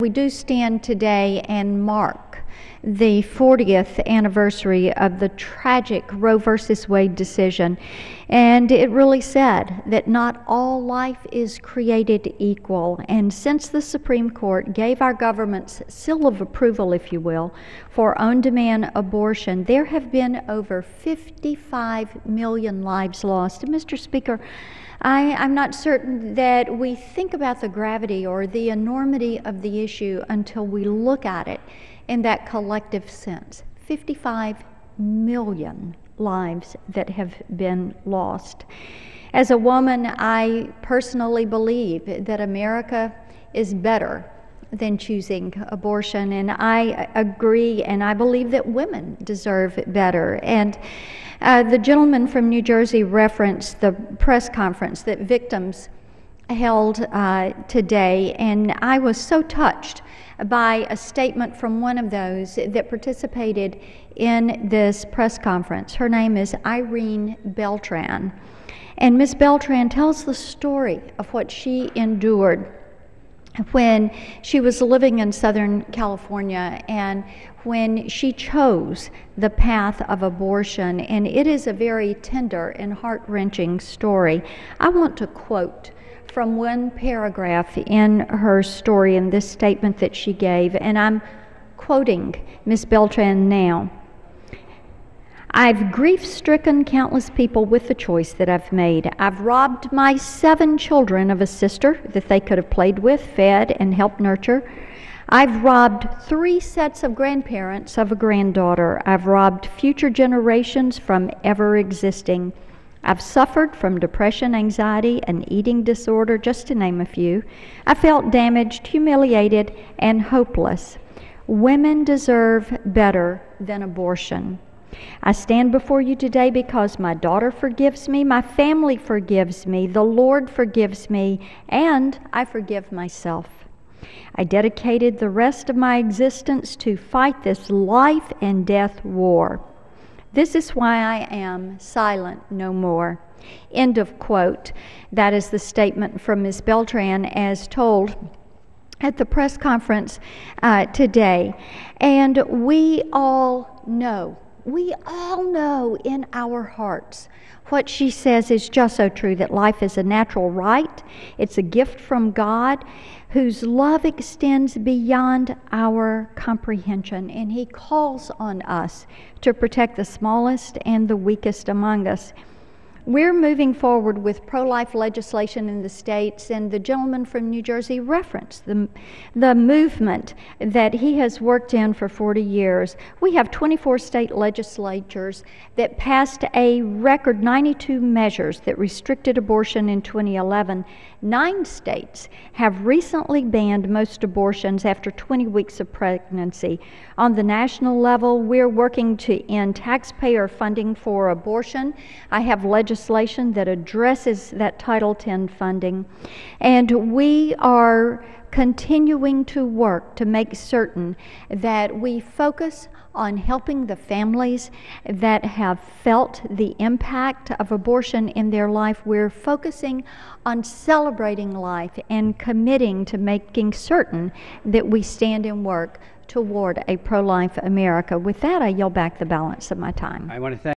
We do stand today and mark the 40th anniversary of the tragic Roe versus Wade decision. And it really said that not all life is created equal. And since the Supreme Court gave our government's seal of approval, if you will, for on-demand abortion, there have been over 55 million lives lost. And Mr. Speaker, I'm not certain that we think about the gravity or the enormity of the issue until we look at it in that collective sense. 55 million lives that have been lost. As a woman, I personally believe that America is better than choosing abortion, and I agree, and I believe that women deserve better. And the gentleman from New Jersey referenced the press conference that victims held today, and I was so touched by a statement from one of those that participated in this press conference. Her name is Irene Beltran, and Ms. Beltran tells the story of what she endured when she was living in Southern California and when she chose the path of abortion. And it is a very tender and heart-wrenching story. I want to quote from one paragraph in her story in this statement that she gave, and I'm quoting Ms. Beltran now. "I've grief-stricken countless people with the choice that I've made. I've robbed my 7 children of a sister that they could have played with, fed, and helped nurture. I've robbed 3 sets of grandparents of a granddaughter. I've robbed future generations from ever existing. I've suffered from depression, anxiety, and eating disorder, just to name a few. I felt damaged, humiliated, and hopeless. Women deserve better than abortion. I stand before you today because my daughter forgives me, my family forgives me, the Lord forgives me, and I forgive myself. I dedicated the rest of my existence to fight this life and death war. This is why I am silent no more." End of quote. That is the statement from Ms. Beltran as told at the press conference today. And we all know in our hearts what she says is just so true, that life is a natural right. It's a gift from God whose love extends beyond our comprehension, and He calls on us to protect the smallest and the weakest among us. We're moving forward with pro-life legislation in the states, and the gentleman from New Jersey referenced the movement that he has worked in for 40 years. We have 24 state legislatures that passed a record 92 measures that restricted abortion in 2011. 9 states have recently banned most abortions after 20 weeks of pregnancy. On the national level, we're working to end taxpayer funding for abortion. I have legislation that addresses that Title X funding. And we are continuing to work to make certain that we focus on helping the families that have felt the impact of abortion in their life. We're focusing on celebrating life and committing to making certain that we stand and work toward a pro-life America. With that, I yield back the balance of my time. I want to thank